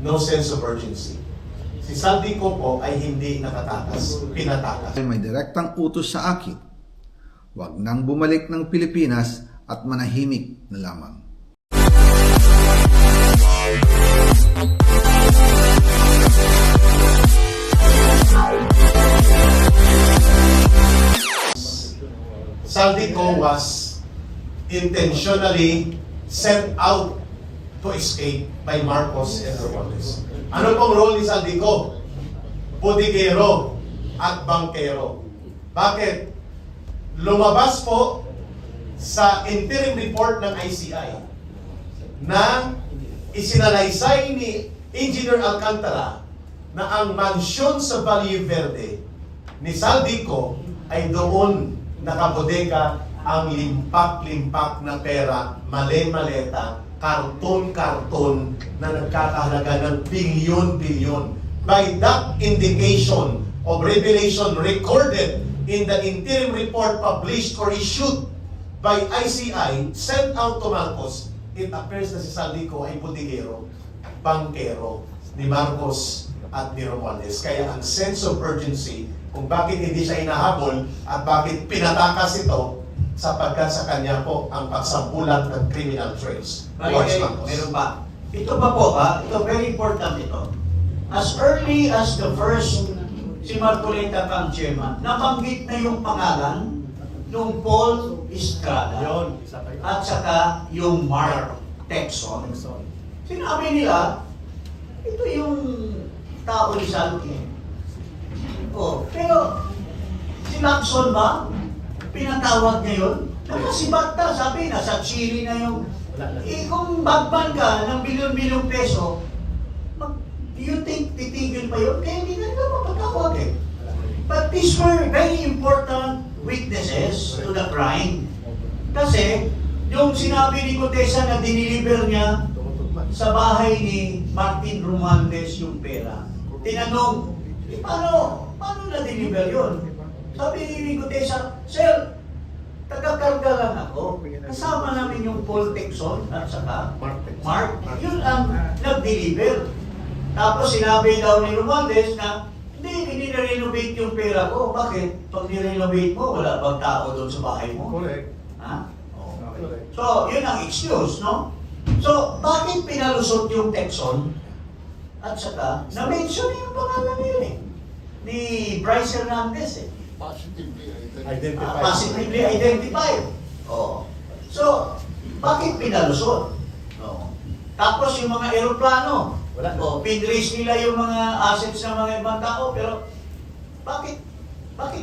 no sense of urgency. Si Saldico po ay hindi nakatakas, pinatakas. May direktang utos sa akin, huwag nang bumalik ng Pilipinas at manahimik na lamang. Saldico was intentionally sent out to escape by Marcos and Romualdez. Ano pong role ni Saldico? Bodigero at bankero. Bakit? Lumabas po sa interim report ng ICI na isinalaysay ni Engineer Alcantara na ang mansyon sa Valle Verde ni Saldico ay doon nakabodega ang limpak-limpak na pera, male-maleta, karton-karton na nagkakahalaga ng bilyon-bilyon. By that indication of revelation recorded in the interim report published or issued by ICI, sent out to Marcos, it appears na si Saldico ay butigero, bankero ni Marcos at ni Romualdez. Kaya ang sense of urgency kung bakit hindi siya inahabol at bakit pinatakas ito sapagkat sa kanya po ang pagsambulat ng criminal trails. Meron pa. Ito pa po ito very important ito. As early as the first, si Marcoleta pang chairman, nabanggit na yung pangalan nung Paul Estrada at saka yung Mark Texon. Sinabi nila, ito yung tao ni Saldico. Pero si Lacson ba? Pinatawag niya yun? Nakasibat na, sabi, nasa Chile na yung... kung bagban ka ng bilyon-bilyong peso, do you think titigil pa yun? Kaya hindi na nila mapatawag eh. But these were very important witnesses to the crime. Kasi, yung sinabi ni Contessa na diniliver niya sa bahay ni Martin Romualdez yung pera. Tinanong, paano na-deliver yun? Sabi ni Contessa, Sir, taga-karga lang ako. Kasama namin yung Paul Texon at saka Mark. Yun ang nag-deliver. Tapos sinabi daw ni Romualdez na, hindi na-renovate yung pera ko. Bakit? Pag ni-renovate mo, wala bang tao doon sa bahay mo? Correct. Ha? So, yun ang excuse, no? So, bakit pinalusot yung Texon? At saka, na-mention yung pangalan nila ni Bryce Hernandez positively identified. So, bakit pinalusot? Tapos yung mga eroplano, pinraise nila yung mga assets ng mga ibang tao, pero bakit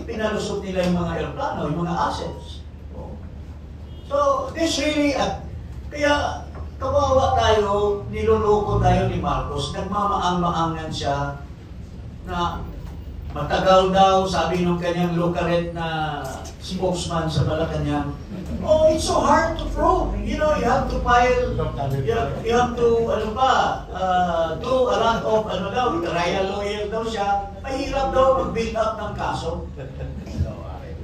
pinalusot nila yung mga eroplano, yung mga assets? So, this really, kaya kawawa tayo, niloloko tayo ni Marcos, nagmamaang-maangan siya na matagal daw, sabi ng kanyang localette na spokesman sa Malacanang, it's so hard to prove. You know, you have to file, you have to, do a lot of, trial lawyer daw siya, mahirap daw mag-build up ng kaso.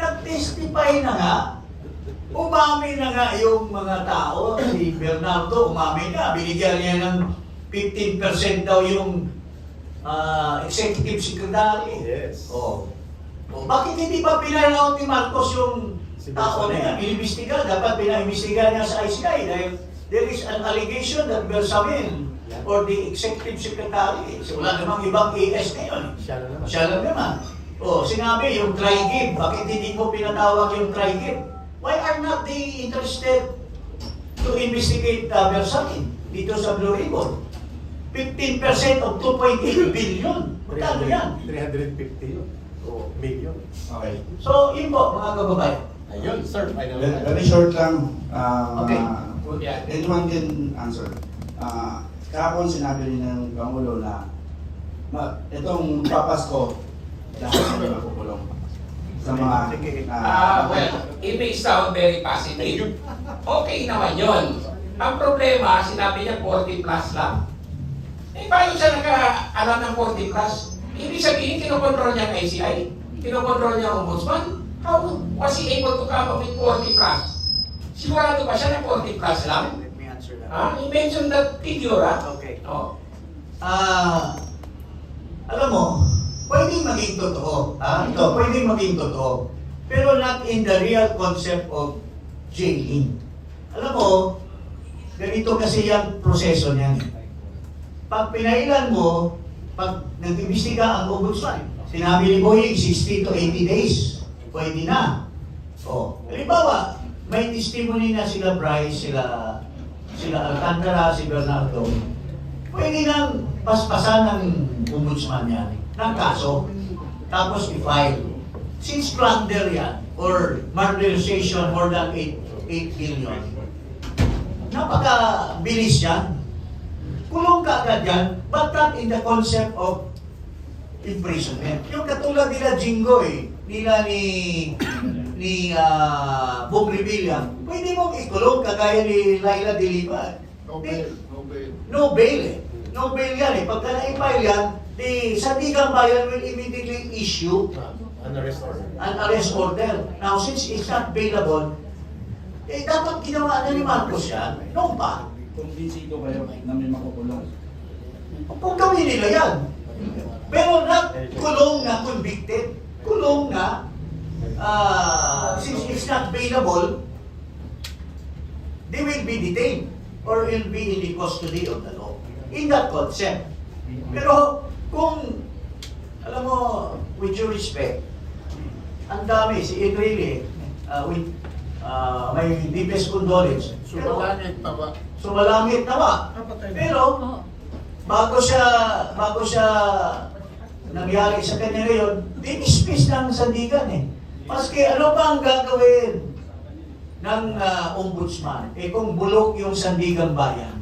Nag-testify na nga, umami na nga yung mga tao, si Bernardo, umami na, binigyan niya ng 15% daw yung executive secretary. Yes. Bakit hindi pa pinalaot ni Marcos yung tao na yan? Inimbestiga, dapat pinaimbestiga niya sa ICI dahil there is an allegation that Bersamin or the executive secretary, wala namang ibang AS ngayon. Siya lang naman. Sinabi yung tri-give, bakit hindi mo pinatawag yung tri-give? Why are not they interested to investigate Bersamin dito sa Blue Ribbon? 15% of 2.8 billion. Magkano yan? 350 yun. Million. Okay. So, yun po, mga kababayan. Ayun, sir. Very short lang. Okay. Anyone can answer. Kahapon sinabi rin ng Pangulo na itong papasko lahat ay makukulong sa mga well, it may sound very positive. Okay naman yun. Ang problema, sinabi niya 40 plus lang. Paano siya naka-alam ng 40 plus? Ibig sabihin, kinokontrol niya ang ICI, kinokontrol niya ang ombudsman. How was he able to come up with 40 plus? Sigurado ba siya na 40 plus lang? Let me answer that. He mentioned that figure, Okay. alam mo, pwedeng maging totoo. Ito, pwedeng maging totoo. Pero not in the real concept of jailing. Alam mo, ganito kasi yung proseso niyan. Pag pinailan mo, pag nag-imbestiga ang ombudsman, sinabi ni Boying 60 to 80 days, pwede na. O, halimbawa, may testimony na sila Bryce, sila Alcantara, si Bernardo, pwede nang paspasan ng ombudsman yan, ng kaso, tapos i-file. Since plunder yan, or marginalization more than 8 billion, napaka-bilis yan. Kulong ka agad yan, but not in the concept of imprisonment. Yung katulad nila Jingo nila ni Bong Revilla, pwede mong ikulong kagaya ni Laila De Lima. No bail. No bail No bail yan Pagka na-file yan, the Sandigan Bayan will immediately issue An arrest order. an arrest order. Now, since it's not bailable, dapat ginawa na ni Marcos yan. Noon pa. Kumbinsido kayo na may makukulong. Kung gawin nila yan. Pero not kulong na convicted. Kulong na, since it's not bailable, they will be detained or will be in the custody of the law. In that concept. Pero kung, alam mo, with due respect, ang dami, si Enrile, with may deepest condolence. Sumalangit tawa. Pero, bago siya nangyari sa kanya ngayon, dinismiss ng sandigan Maski ano pa ang gagawin ng ombudsman? Kung bulok yung sandigang bayan,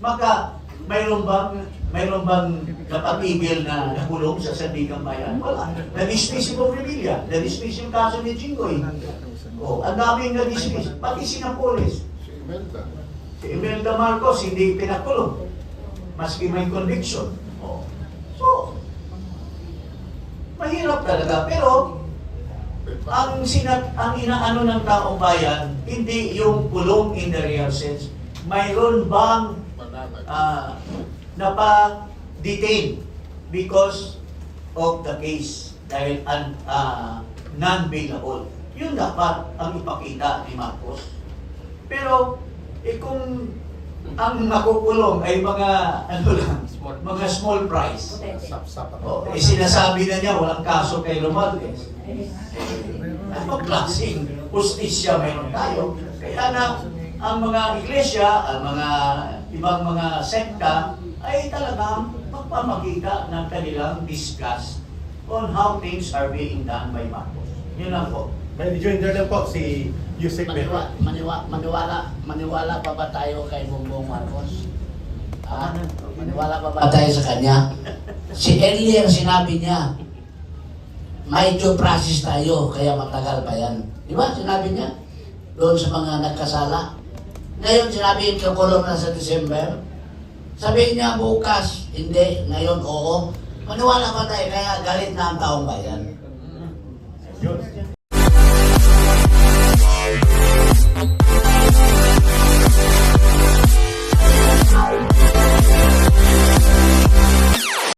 maka mayroon bang napatigil na nakulong sa sandigang bayan? Wala. Na-dismiss si Bong Revilla, na-dismiss yung kaso ni Jinggoy. Ang daming na-dismiss, pati si Napoles. Si Imelda Marcos hindi pinakulong, maski may conviction. So, mahirap talaga. Pero, ang inaano ng taong bayan, hindi yung kulong in the real sense. Mayroon bang napa-detain because of the case dahil non-bailable. Yun dapat ang ipakita ni Marcos. Pero, kung ang makukulong ay mga mga small price. Sinasabi na niya walang kaso kay Romualdez. Ano klaseng justisya meron tayo? Kaya na ang mga iglesia, ang mga ibang mga sekta ay talagang magpamakita ng kanilang disgust on how things are being done by Marcos. Yun lang po. May joiner lang po si Yusek Bero. Maniwala pa ba tayo kay Bongbong Marcos? Maniwala pa ba tayo sa kanya? Si Enrile ang sinabi niya, may due process tayo, kaya matagal pa yan. Di ba? Sinabi niya doon sa mga nagkasala. Ngayon sinabi kakulong na sa December. Sabihin niya bukas, hindi. Ngayon, oo. Maniwala pa tayo, kaya galit na ang taong bayan. Yun.